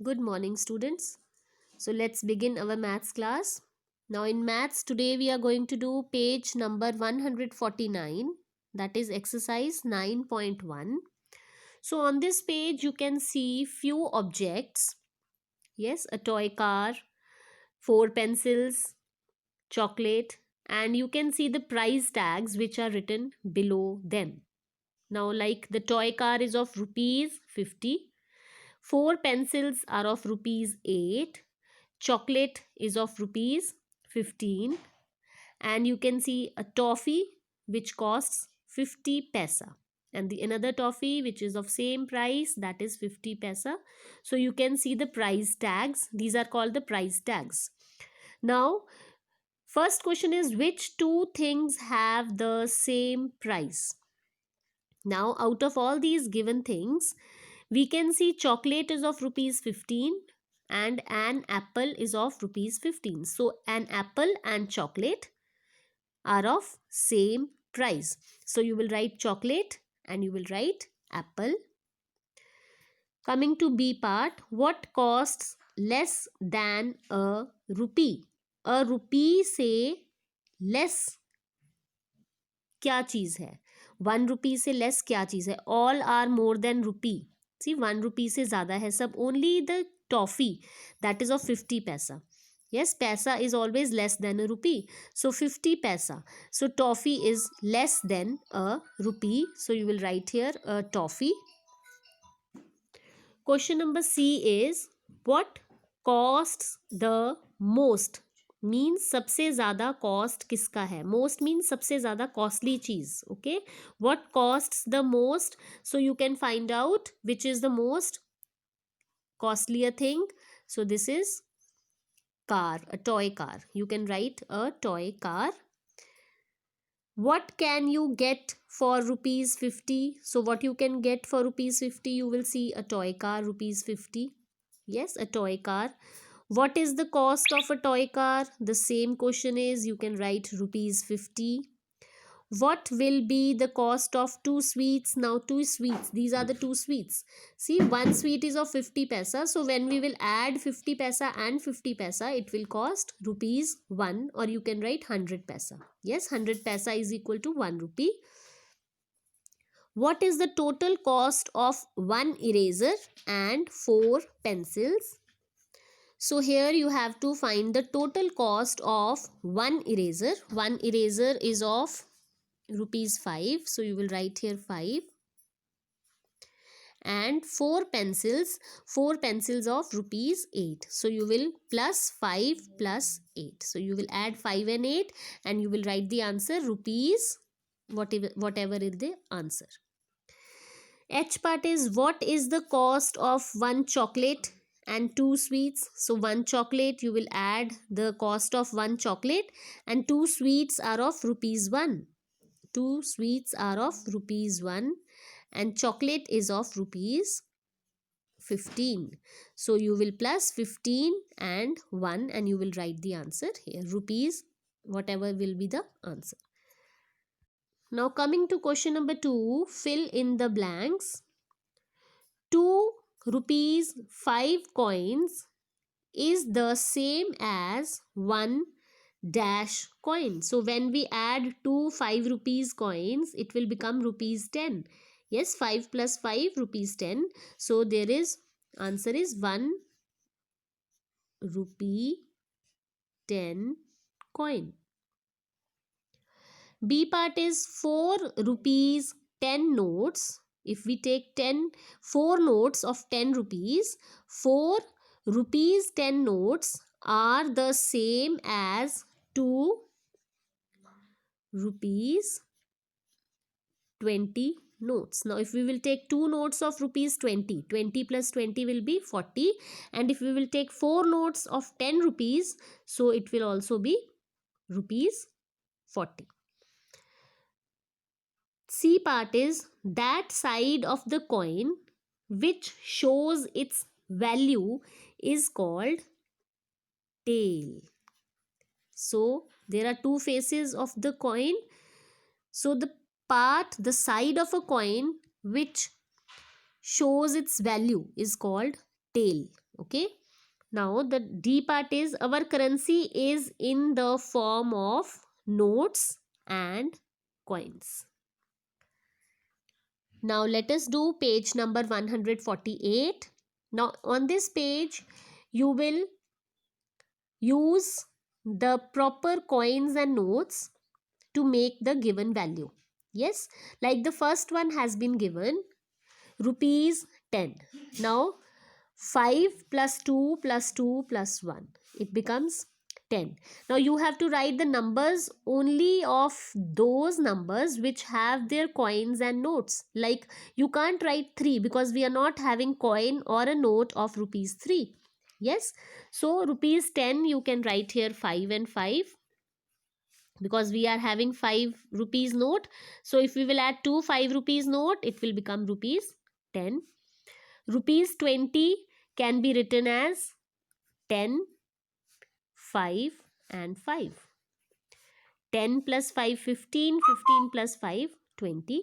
Good morning, students. So let's begin our maths class. Now, in maths, today we are going to do page number 149, that is exercise 9.1. So, on this page, you can see few objects. Yes, a toy car, four pencils, chocolate, and you can see the price tags which are written below them. Now, like the toy car is of rupees 50, four pencils are of rupees 8, chocolate is of rupees 15, and you can see a toffee which costs 50 paisa, and the another toffee which is of same price, that is 50 paisa. So you can see the price tags. These are called the price tags. Now, first question is, which two things have the same price? Now, out of all these given things, we can see chocolate is of rupees 15 and an apple is of rupees 15. So an apple and chocolate are of same price. So you will write chocolate and you will write apple. Coming to B part, what costs less than a rupee? A rupee से less क्या चीज है? 1 rupee से less क्या चीज है? All are more than rupee. See, 1 rupee से ज़्यादा है सब. Only the toffee that is of 50 paisa. Yes, paisa is always less than a rupee. So 50 paisa. So toffee is less than a rupee. So you will write here a toffee. Question number C is, what costs the most? Means सबसे ज़्यादा cost किसका है? Most means सबसे ज़्यादा costly cheese. Okay, what costs the most? So you can find out which is the most costlier thing. So this is car, a toy car. You can write a toy car. What can you get for rupees 50? So what you can get for rupees 50, you will see a toy car, rupees 50. Yes, a toy car. What is the cost of a toy car? The same question is, you can write rupees 50. What will be the cost of two sweets? Now two sweets, these are the two sweets. See, one sweet is of 50 paisa. So when we will add 50 paisa and 50 paisa, it will cost rupees 1, or you can write 100 paisa. Yes, 100 paisa is equal to 1 rupee. What is the total cost of one eraser and four pencils? So here you have to find the total cost of one eraser. One eraser is of rupees 5. So you will write here 5. And four pencils of rupees 8. So you will plus 5 plus 8. So you will add 5 and 8 and you will write the answer rupees whatever is the answer. H part is, what is the cost of one chocolate and two sweets? So one chocolate, you will add the cost of one chocolate, and two sweets are of rupees 1. Two sweets are of rupees 1 and chocolate is of rupees 15. So you will plus 15 and 1 and you will write the answer here, rupees whatever will be the answer. Now coming to question number 2, fill in the blanks. 2 rupees 5 coins is the same as 1 dash coin. So when we add two 5 rupees coins, it will become rupees 10. Yes, 5 plus 5 rupees 10. So there is answer is 1 rupee 10 coin. B part is 4 rupees 10 notes. If we take 4 notes of 10 rupees, 4 rupees 10 notes are the same as 2 rupees 20 notes. Now if we will take 2 notes of rupees 20, 20 plus 20 will be 40, and if we will take 4 notes of 10 rupees, so it will also be rupees 40. C part is, that side of the coin which shows its value is called tail. So there are two faces of the coin. So the side of a coin which shows its value is called tail. Okay. Now the D part is our currency is in the form of notes and coins. Now let us do page number 148. Now on this page you will use the proper coins and notes to make the given value. Yes, like the first one has been given rupees 10. Now 5 plus 2 plus 2 plus 1, it becomes 10. Now you have to write the numbers only of those numbers which have their coins and notes. Like you can't write 3 because we are not having coin or a note of rupees 3. Yes, so rupees 10 you can write here 5 and 5 because we are having 5 rupees note. So if we will add 2 5 rupees note, it will become rupees 10. Rupees 20 can be written as 10, 5 and 5. 10 plus 5 15, 15 plus 5 20.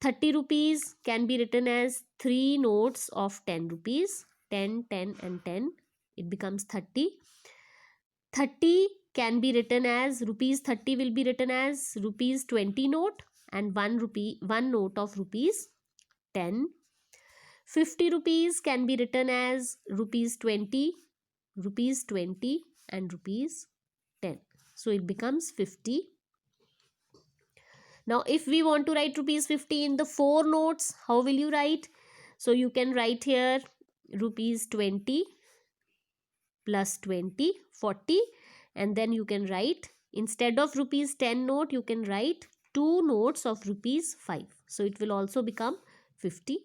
30 rupees can be written as 3 notes of 10 rupees, 10, 10 and 10. It becomes 30. 30 can be written as rupees 30 will be written as rupees 20 note and 1 note of rupees 10. 50 rupees can be written as rupees 20 and rupees 10. So it becomes 50. Now if we want to write rupees 50 in the 4 notes, how will you write? So you can write here rupees 20 plus 20, 40, and then you can write, instead of rupees 10 note, you can write 2 notes of rupees 5. So it will also become 50.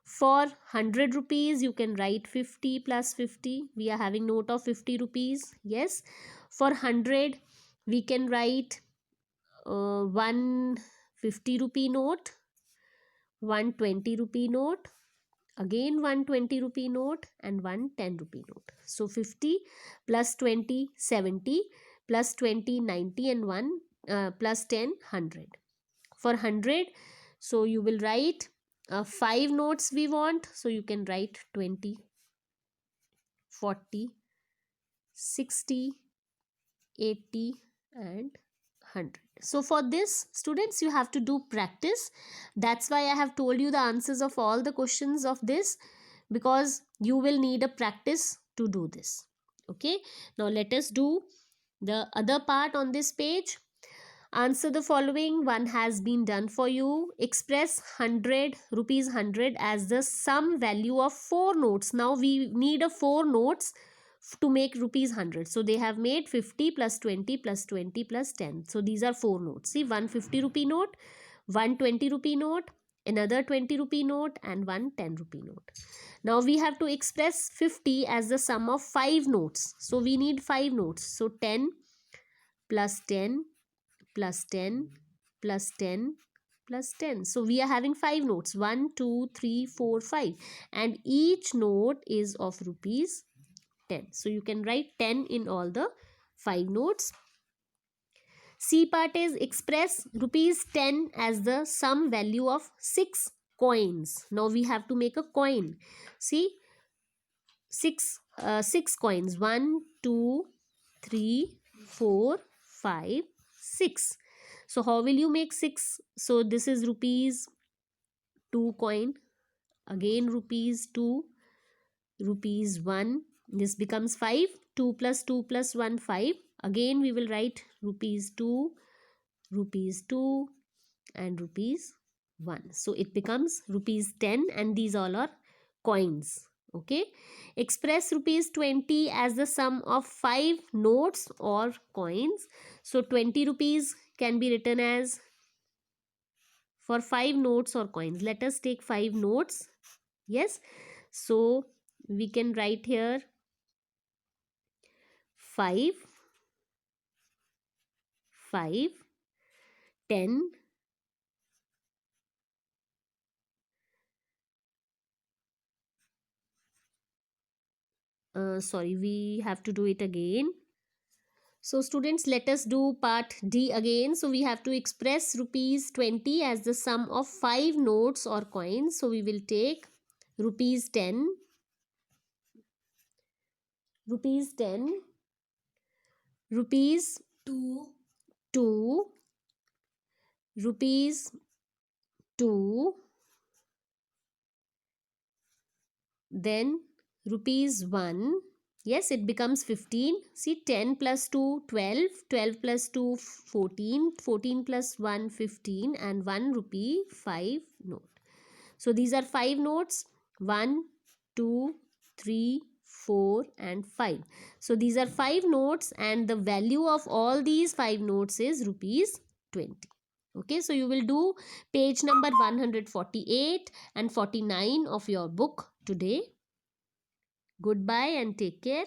For 100 rupees, you can write 50 plus 50. We are having note of 50 rupees. Yes. For 100, we can write 150 rupee note, 120 rupee note, again 120 rupee note and 110 rupee note. So 50 plus 20 70 plus 20 90 and 1 plus 10 100. For 100, so you will write 5 notes we want, so you can write 20, 40, 60, 80 and 100. So for this, students, you have to do practice. That's why I have told you the answers of all the questions of this, because you will need a practice to do this. Okay, now let us do the other part on this page. Answer the following. One has been done for you. Express 100 rupees 100 as the sum value of 4 notes. Now we need a 4 notes to make rupees 100. So they have made 50 plus 20 plus 20 plus 10. So these are 4 notes. See, 150 rupee note, 120 rupee note, another 20 rupee note and 110 rupee note. Now we have to express 50 as the sum of 5 notes. So we need 5 notes. So 10 plus 10 plus 10 plus 10 plus 10. So we are having 5 notes, 1 2 3 4 5, and each note is of rupees 10. So you can write 10 in all the 5 notes. C part is express rupees 10 as the sum value of 6 coins. Now we have to make a coin. See, 6 coins, 1 2 3 4 5 6. So how will you make 6? So this is rupees 2 coin, again rupees 2, rupees 1. This becomes 5. 2 plus 2 plus 1 5. Again we will write rupees 2 and rupees 1. So it becomes rupees 10 and these all are coins. Okay. Express rupees 20 as the sum of 5 notes or coins. So 20 rupees can be written as for 5 notes or coins. Let us take 5 notes. Yes. So we can write here 5, 5, 10, sorry, we have to do it again. So students, let us do part D again. So we have to express rupees 20 as the sum of 5 notes or coins. So we will take rupees 10, rupees 10, rupees 2, rupees 2, then rupees 1. Yes, it becomes 15. See, 10 plus 2, 12, 12 plus 2, 14, 14 plus 1, 15, and 1 rupee, 5 note. So these are 5 notes, 1, 2, 3, 4, and 5. So these are 5 notes, and the value of all these 5 notes is rupees 20. Okay, so you will do page number 148 and 49 of your book today. Goodbye and take care.